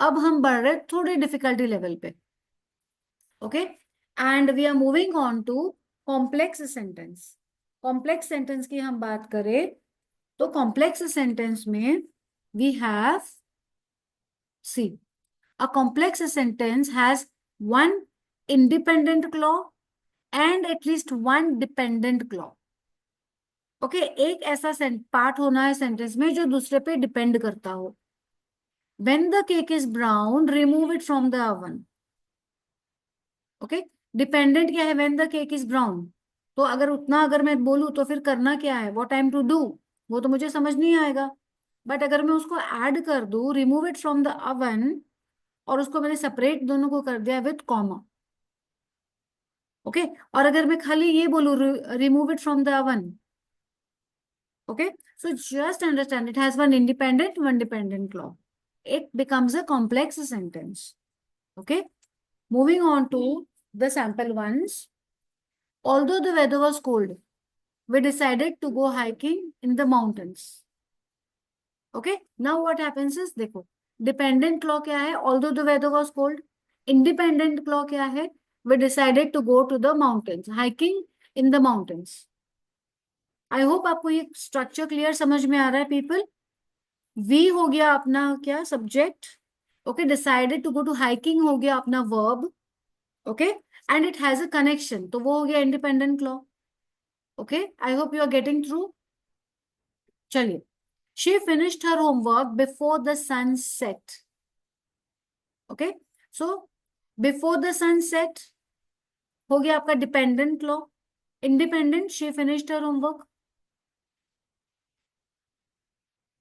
अब हम बढ़ रहे थोड़े डिफिकल्टी लेवल पे. Okay, and we are moving on to complex sentence. Complex sentence की हम बात करें तो कॉम्प्लेक्स सेंटेंस में we have, see, a complex sentence has one independent clause and at least one dependent clause. Okay, एक ऐसा part होना है सेंटेंस में जो दूसरे पे डिपेंड करता हो. when the cake is brown remove it from the oven. Okay, dependent क्या है? when the cake is brown. तो अगर उतना अगर मैं बोलूं तो फिर करना क्या है, what I'm to do, वो तो मुझे समझ नहीं आएगा. बट अगर मैं उसको ऐड कर दूं remove it from the oven, और उसको मैंने सेपरेट दोनों को कर दिया विथ कॉमा. ओके, और अगर मैं खाली ये बोलूं remove it from the oven. Okay, so just understand it has one independent one dependent clause. It becomes a complex sentence. Okay, moving on to the sample ones. Although the weather was cold, we decided to go hiking in the mountains. Okay, now what happens is, देखो, dependent clause क्या है? Although the weather was cold. Independent clause क्या है? We decided to go to the mountains, hiking in the mountains. I hope आपको ये structure clear समझ में आ रहा है पीपल. वी हो गया अपना क्या subject. Okay, decided to go to hiking हो गया अपना verb. Okay, and it has a connection, तो वो हो गया independent clause. Okay, I hope you are getting through. चलिए, she finished her homework before the sun set. Okay, so before the sun set हो गया आपका dependent clause. Independent, she finished her homework.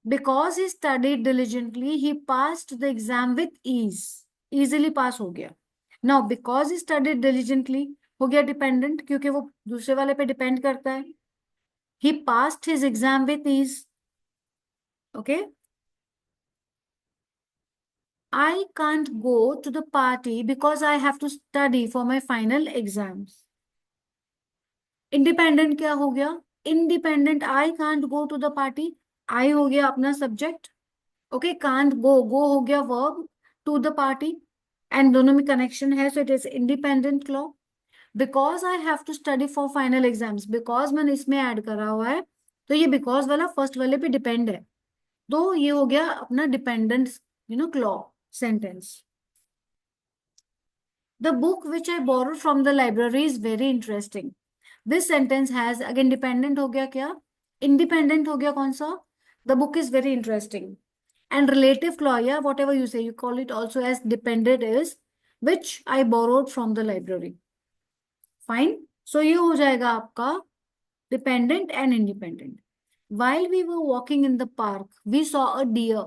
Because he studied diligently, he passed the exam with ease. Easily pass हो गया. Now, because he studied diligently हो गया dependent, क्योंकि वो दूसरे वाले पे depend करता है. He passed his exam with ease. Okay. I can't go to the party because I have to study for my final exams. Independent क्या हो गया? Independent, I can't go to the party. I हो गया अपना subject. Okay, can't go, go हो गया verb, to the party, and दोनों में कनेक्शन है, so it is independent clause. Because I have to study for final exams, because मैंने इसमें ऐड करा हुआ है, तो ये बिकॉज वाला फर्स्ट वाले पे डिपेंड है, तो ये हो गया अपना dependent clause sentence. The book which I borrowed from the library is very interesting. This sentence has, again dependent हो गया क्या? इंडिपेंडेंट हो गया कौन सा? The book is very interesting. And relative clause, yeah, whatever you say, you call it also as dependent, is which I borrowed from the library. Fine. So ये हो जाएगा आपका dependent and independent. While we were walking in the park, we saw a deer.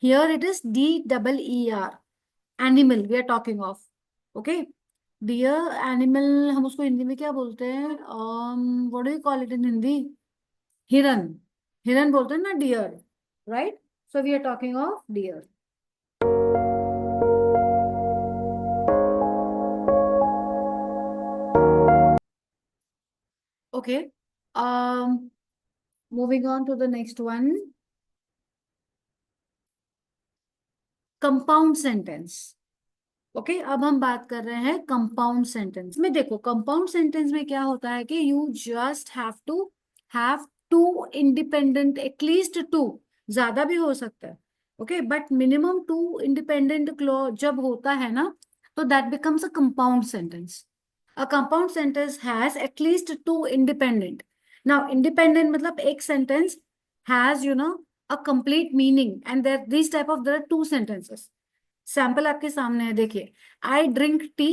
Here it is DEER. Animal we are talking of. Okay. Deer animal, हम उसको हिंदी में क्या बोलते हैं? What do you call it in Hindi? हिरन. हिरन बोलते हैं ना deer, right? So we are talking of deer. Okay. Um, moving on to the next one. Compound sentence. Okay, अब हम बात कर रहे हैं कंपाउंड सेंटेंस में. देखो, कंपाउंड सेंटेंस में क्या होता है कि you just have two independent, at least two, ज्यादा भी हो सकता है. Okay, but minimum two independent clause जब होता है ना, तो that becomes a compound sentence. A compound sentence has at least two independent. Now independent मतलब एक sentence has a complete meaning, and there are two sentences. Sample आपके सामने है, देखिए. I drink tea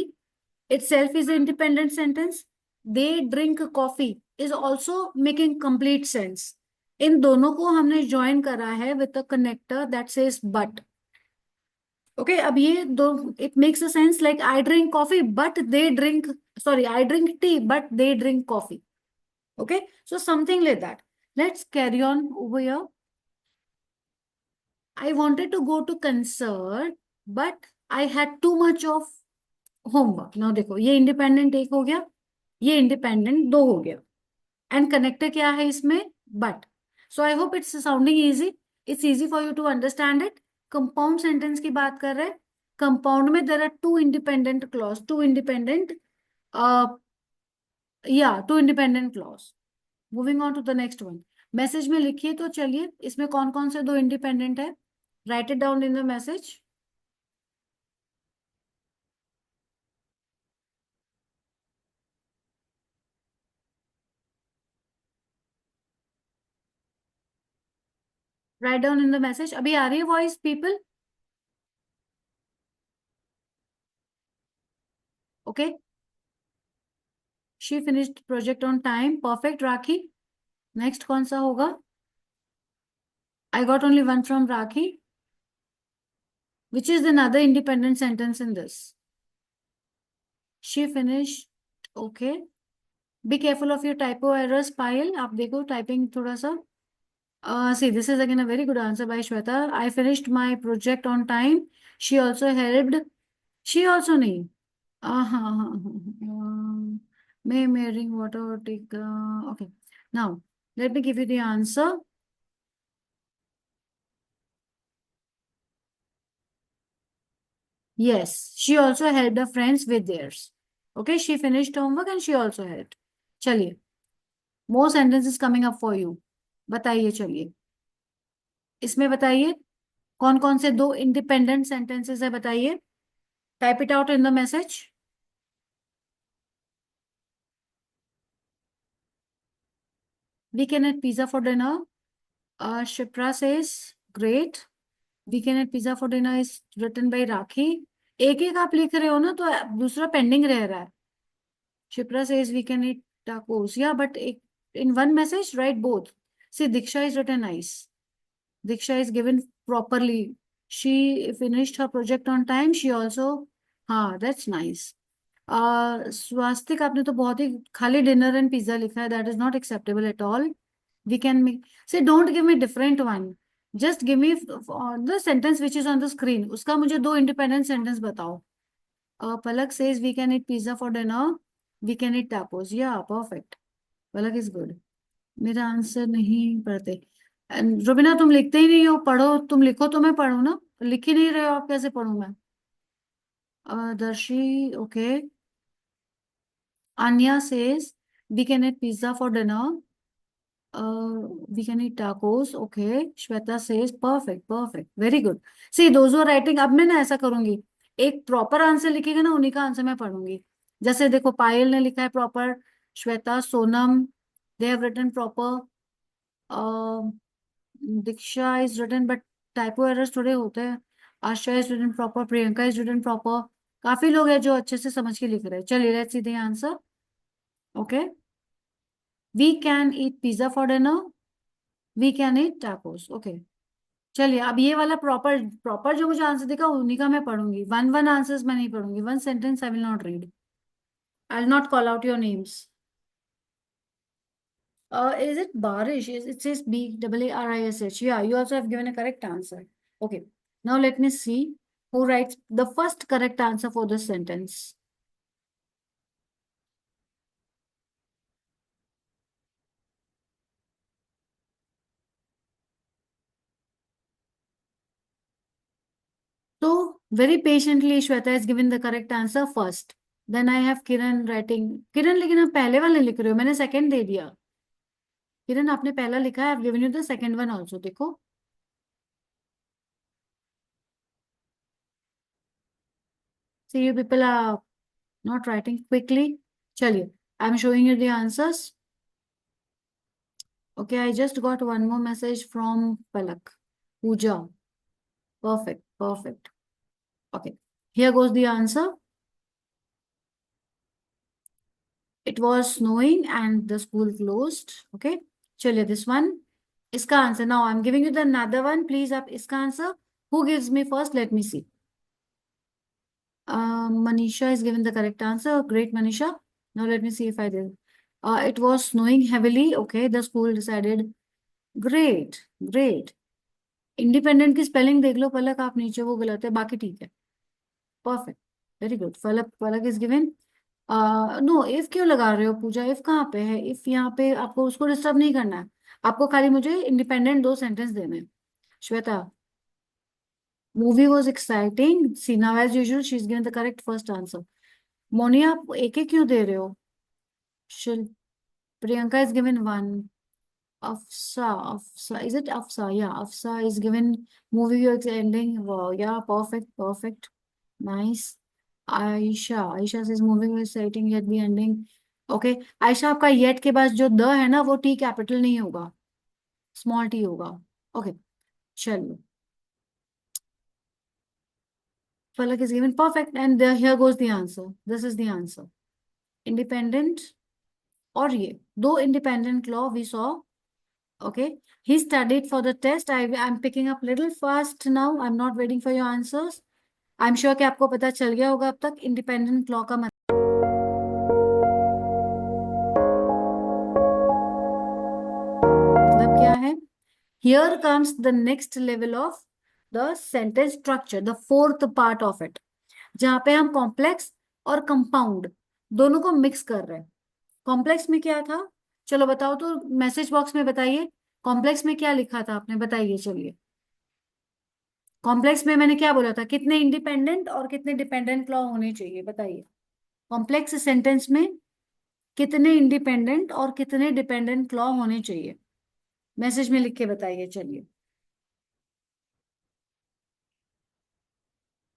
itself is independent sentence. They drink coffee is also making complete sense. इन दोनों को हमने ज्वाइन करा है with a connector that says but. Okay, अब ये दो, it makes a sense like I drink coffee but they drink, sorry, I drink tea but they drink coffee. Okay, so something like that. Let's carry on over here. I wanted to go to concert, but I had too much of homework. Now देखो, ये independent एक हो गया, ये independent दो हो गया, and connector क्या है इसमें? But. So I hope it's sounding easy. It's easy for you to understand it. Compound sentence की बात कर रहे हैं। कंपाउंड में there are two independent clause, two independent, या two independent clause. Moving on to the next one. Message में लिखिए तो चलिए, इसमें कौन कौन से दो इंडिपेंडेंट है? Right it down in the message. Write down in the message. अभी आ रही है voice people? Okay. She finished project on time, perfect rakhi. Next कौन सा होगा? I got only one from rakhi. Which is another independent sentence in this? She finished. Okay. Be careful of your typo errors, पायल। आप देखो typing थोड़ा सा। See, this is again a very good answer by Shweta. I finished my project on time. She also helped. She also नहीं। May marrying water take. Okay. Now, let me give you the answer. Yes, she also helped her friends with theirs. Okay, she finished homework and she also helped. चलिए, more sentences coming up for you. बताइए चलिए, इसमें बताइए कौन कौन से दो independent sentences है, बताइए। Type it out in the message. We can eat pizza for dinner. Shipra says, great. We can eat pizza for dinner is written by Rakhi. एक एक आप लिख रहे हो ना, तो दूसरा पेंडिंग रह रहा है। Shipra says we can eat tacos. Yeah, but in one message, write both. See, Diksha is written nice. Diksha is given properly. She finished her project on time. She also, हाँ, that's nice. स्वास्तिक आपने तो बहुत ही खाली dinner and pizza लिखा है, that is not acceptable at all. We can make, say don't give me different one, just give me the sentence which is on the screen, उसका मुझे दो इंडिपेंडेंट सेंटेंस बताओ। Palak says we can eat pizza for dinner. We can eat tacos. Yeah, perfect. Palak is good. मेरा answer नहीं पढ़ते। रुबिना तुम लिखते ही नहीं हो, पढ़ो, तुम लिखो तो मैं पढ़ू ना। लिख ही नहीं रहे हो आप, कैसे पढ़ू मैं? दर्शी, okay. Anya says we can eat pizza for dinner. We can eat tacos. Okay. Shweta says perfect, perfect, very good. See, those who are writing, अब मैं ना ऐसा करूंगी, एक प्रॉपर आंसर लिखेगा ना, उन्हीं का आंसर मैं पढ़ूंगी। जैसे देखो, पायल ने लिखा है proper, Shweta, Sonam, they have written proper. Diksha is written but typo errors थोड़े होते हैं। Asha is written proper, Priyanka is written proper. काफी लोग हैं जो अच्छे से समझ के लिख रहे हैं। चलिए, let's see the answer. Okay, we can eat pizza for dinner, we can eat tacos. Okay, चलिए अब ये वाला प्रॉपर प्रॉपर जो मुझे आंसर दिखा, उन्हीं का मैं पढ़ूंगी। वन वन आंसर्स मैं नहीं पढ़ूंगी, one sentence I will not read, I will not call out your names. Is it Barish? It says Barish. Yeah, you also have given a correct answer. Okay, now let me see who writes the first correct answer for this sentence. So, very patiently, Shweta has given the correct answer first. Then I have Kiran writing. Kiran, लेकिन आप पहले वाले लिख रहे हो, मैंने second दे दिया। किरण, आपने पहला लिखा है, I've given you the second one also. देखो, see you people are not writing quickly. चलिए, I'm showing you the answers. Okay, I just got one more message from Palak. Pooja. Perfect, perfect. Okay, here goes the answer. It was snowing and the school closed. Okay, चलिए this one. इसका answer, now I'm giving you the another one. Please आप इसका answer, who gives me first? Let me see. Manisha is given the correct answer. Great, Manisha. Now let me see if I did. It was snowing heavily. Okay, the school decided. Great, great. Independent की spelling देख लो पलक, आप नीचे वो गलत है, बाकी ठीक है। Perfect, very good. Palak, Palak is given. No, if क्यों लगा रहे हो पूजा? इफ कहाँ पे है? इफ यहाँ पे आपको उसको डिस्टर्ब नहीं करना है, आपको खाली मुझे इंडिपेंडेंट दो सेंटेंस देने हैं। Shweta, Movie was exciting. See, now as usual, she's given the correct first answer. Moni आप एक एक क्यों दे रहे हो? शिल Priyanka is given one. Afsa, is it Afsa? Yeah, Afsa is given movie was ending. Wow, yeah, perfect, perfect. Nice. Aisha says movie was exciting yet the ending. Okay, Ayesha आपका yet के बाद जो द है ना वो T capital नहीं होगा, small T होगा. ओके, चलिए. Palak is given perfect and there here goes the answer. This is the answer. Independent और ये दो independent law we saw. Okay. He studied for the test. I'm picking up little fast now. I'm not waiting for your answers. I'm sure कि आपको पता चल गया होगा अब तक independent law का मतलब क्या है. Here comes the next level of the sentence structure, the fourth part of it, जहाँ पे हम कॉम्प्लेक्स और कंपाउंड दोनों को मिक्स कर रहे हैं. कॉम्प्लेक्स में क्या था, चलो बताओ तो, मैसेज बॉक्स में बताइए. कॉम्प्लेक्स में क्या लिखा था आपने, बताइए चलिए. कॉम्प्लेक्स में मैंने क्या बोला था, कितने इंडिपेंडेंट और कितने डिपेंडेंट लॉ होने चाहिए, बताइए. कॉम्प्लेक्स सेंटेंस में कितने इंडिपेंडेंट और कितने डिपेंडेंट लॉ होने चाहिए, मैसेज में लिख के बताइए चलिए.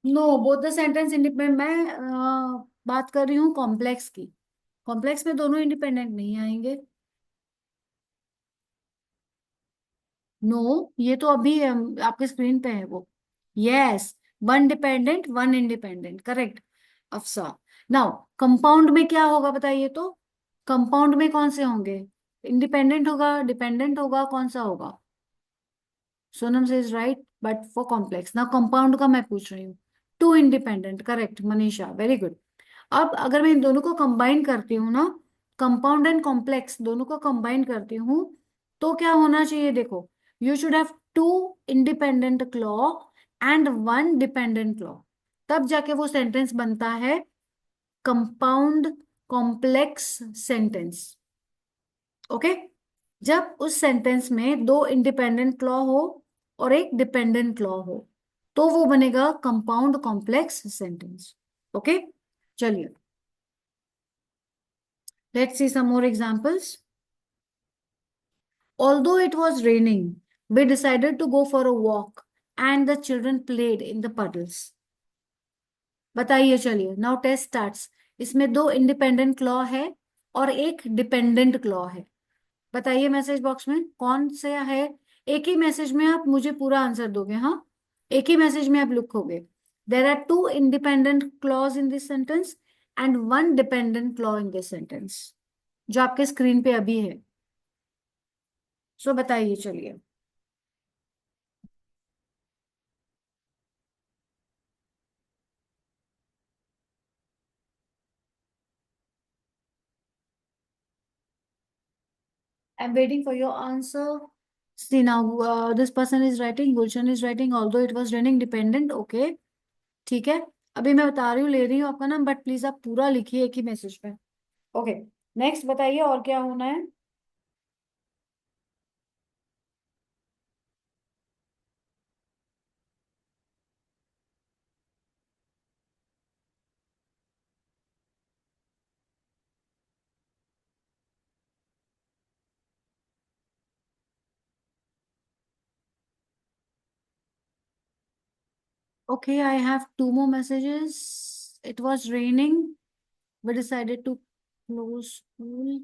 No, both the sentence independent. मैं बात कर रही हूँ कॉम्प्लेक्स की. कॉम्प्लेक्स में दोनों इंडिपेंडेंट नहीं आएंगे. नो, ये तो अभी आपके स्क्रीन पे है वो. Yes, one dependent one independent, correct. Afsa. Now compound में क्या होगा बताइए तो. कंपाउंड में कौन से होंगे, इंडिपेंडेंट होगा डिपेंडेंट होगा, कौन सा होगा. सोनम से is right, but for complex ना कंपाउंड का मैं पूछ रही हूँ. Two independent, correct Manisha, very good. अब अगर मैं इन दोनों को कंबाइन करती हूँ ना, कंपाउंड एंड कॉम्प्लेक्स दोनों को कंबाइन करती हूँ, तो क्या होना चाहिए देखो. You should have two independent clause and one dependent clause. तब जाके वो सेंटेंस बनता है कंपाउंड कॉम्प्लेक्स सेंटेंस. ओके. जब उस सेंटेंस में दो इंडिपेंडेंट क्लॉ हो और एक डिपेंडेंट क्लॉ हो, तो वो बनेगा कंपाउंड कॉम्प्लेक्स सेंटेंस. ओके, चलिए. Let's see some more examples. Although it was raining, we decided to go for a walk and the children played in the puddles. बताइए चलिए. Now test starts. इसमें दो independent claw है और एक dependent claw है. बताइए मैसेज बॉक्स में कौन से है. एक ही मैसेज में आप मुझे पूरा आंसर दोगे, हाँ, एक ही मैसेज में आप लिखोगे. There are two independent clause in this sentence and one dependent clause in this sentence, जो आपके स्क्रीन पे अभी है. सो बताइए चलिए. I'm waiting for your answer. See now, this person is writing, Gulshan is writing, although it was raining dependent. Okay, ठीक है. अभी मैं बता रही हूँ, ले रही हूँ आपका नाम, बट प्लीज आप पूरा लिखिए एक ही मैसेज पे. ओके, नेक्स्ट बताइए और क्या होना है. Okay, I have two more messages. It was raining. We decided to close school.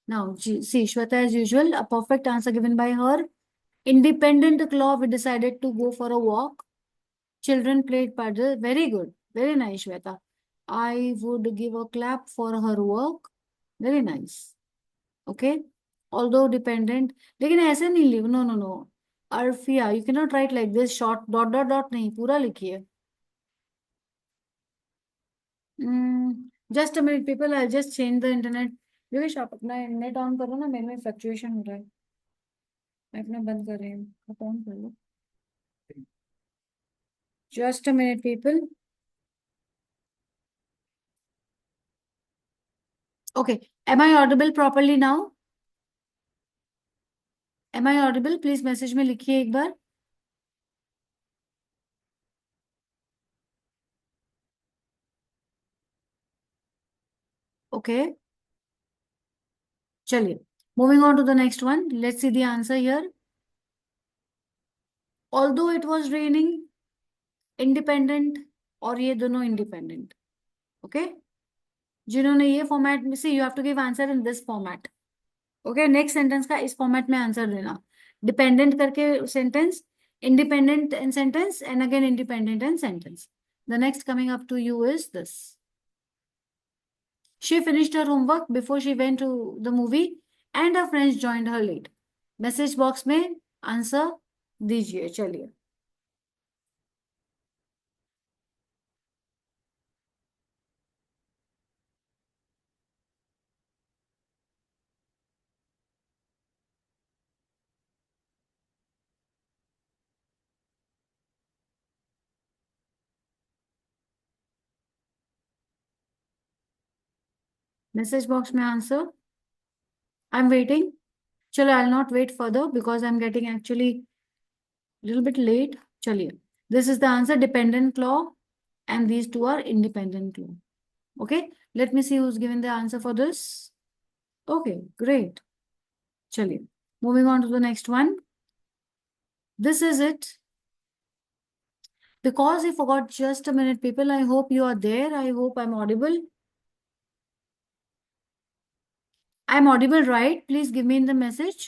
Now, see, Shweta, as usual, a perfect answer given by her. Independent claw, we decided to go for a walk. Children played paddle. Very good. Very nice, Shweta. I would give a clap for her work. Very nice. Okay. Although dependent. लेकिन ऐसे नहीं लिख. No, no, no. Arfia, you cannot write like this. Short dot dot dot नहीं. पूरा लिखिए. Just a minute, people. I'll just change the internet. Yogesh आप अपना net on करो ना, मेरे में फ्लक्चुएशन हो रहा है. मैं अपना बंद कर रही हूँ, आप ऑन कर लो. Just a minute, people. Okay. Am I audible properly now? Am I audible? Please message में लिखिए एक बार. ओके, चलिए, moving on to the next one, let's see the answer here. Although it was raining, independent, और ये दोनों independent. Okay, जिन्होंने ये फॉर्मेट में से, you have to give answer in this format. Okay, next sentence का इस फॉर्मेट में आंसर देना. डिपेंडेंट करके sentence, independent in sentence, and again independent in sentence. The next coming up to you is this. She finished her homework before she went to the movie and her friends joined her late. Message box में answer दीजिए. चलिए, message box में answer. I am waiting. चलो, I will not wait further because I am getting actually little bit late. चलिए, this is the answer, dependent clause, and these two are independent clause. Okay, let me see who's given the answer for this. Okay, great. चलिए, moving on to the next one. This is it. Because he forgot, just a minute, people. I hope you are there. I hope I'm audible. I'm audible, right? Please give me in the message.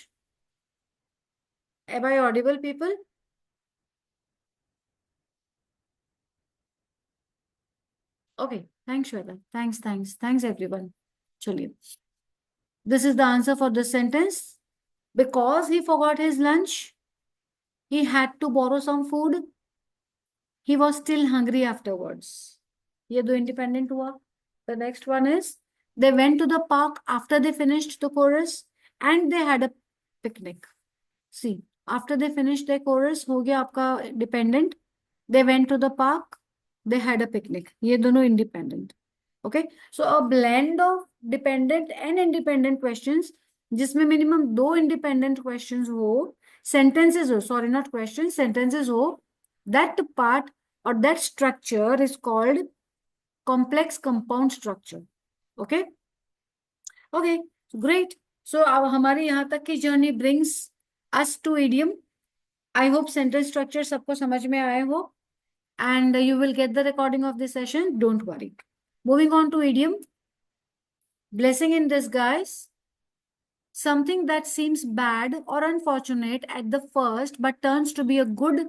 Am I audible, people? Okay, thanks, Shweta. Thanks, everyone. चलिए, this is the answer for this sentence. Because he forgot his lunch, he had to borrow some food. He was still hungry afterwards. ये दो independent हुआ. The next one is, they went to the park after they finished the chorus and they had a picnic. See, after they finished their chorus हो गया आपका dependent. They went to the park, they had a picnic. ये दोनों independent. Okay, so a blend of dependent and independent questions जिसमें minimum दो independent questions हो, sentences हो, sorry, not questions, sentences हो, that part or that structure is called complex compound structure. Okay, okay, great. So अब हमारी यहाँ तक की journey brings us to idiom. I hope sentence structure सबको समझ में आए हो, and you will get the recording of this session. Don't worry. Moving on to idiom. Blessing in disguise. Something that seems bad or unfortunate at the first but turns to be a good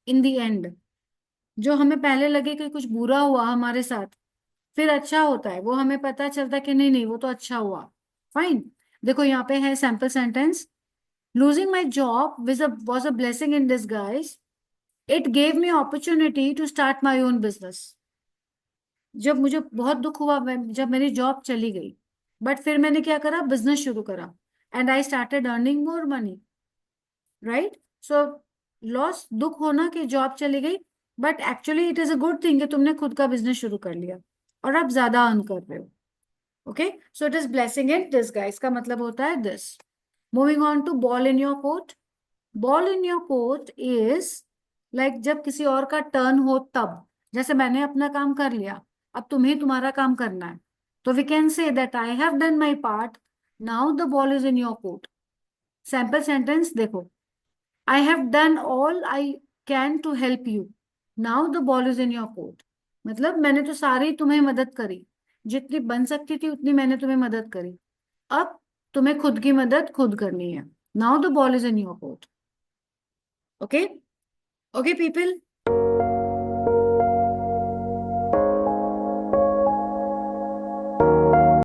in the end. जो हमें पहले लगे कि कुछ बुरा हुआ हमारे साथ, फिर अच्छा होता है, वो हमें पता चलता है कि नहीं नहीं वो तो अच्छा हुआ. फाइन. देखो यहाँ पे है sample sentence. Losing my job was a blessing in disguise. It gave me opportunity to start my own business. जब मुझे बहुत दुख हुआ जब मेरी जॉब चली गई, बट फिर मैंने क्या करा, बिजनेस शुरू करा, and I started earning more money. Right. So loss, दुख होना कि जॉब चली गई, but actually it is a good thing कि तुमने खुद का बिजनेस शुरू कर लिया और आप ज्यादा अर्न कर रहे हो. Okay, so it is blessing in this का मतलब होता है this. Moving on to ball in your court. Ball in your court is like जब किसी और का टर्न हो तब, जैसे मैंने अपना काम कर लिया, अब तुम्हें तुम्हारा काम करना है, तो we can say that I have done my part, now the ball is in your court. Sample sentence देखो. I have done all I can to help you, now the ball is in your court. मतलब मैंने तो सारी तुम्हें मदद करी, जितनी बन सकती थी उतनी मैंने तुम्हें मदद करी, अब तुम्हें खुद की मदद खुद करनी है. Now the ball is in your court. Okay, okay people,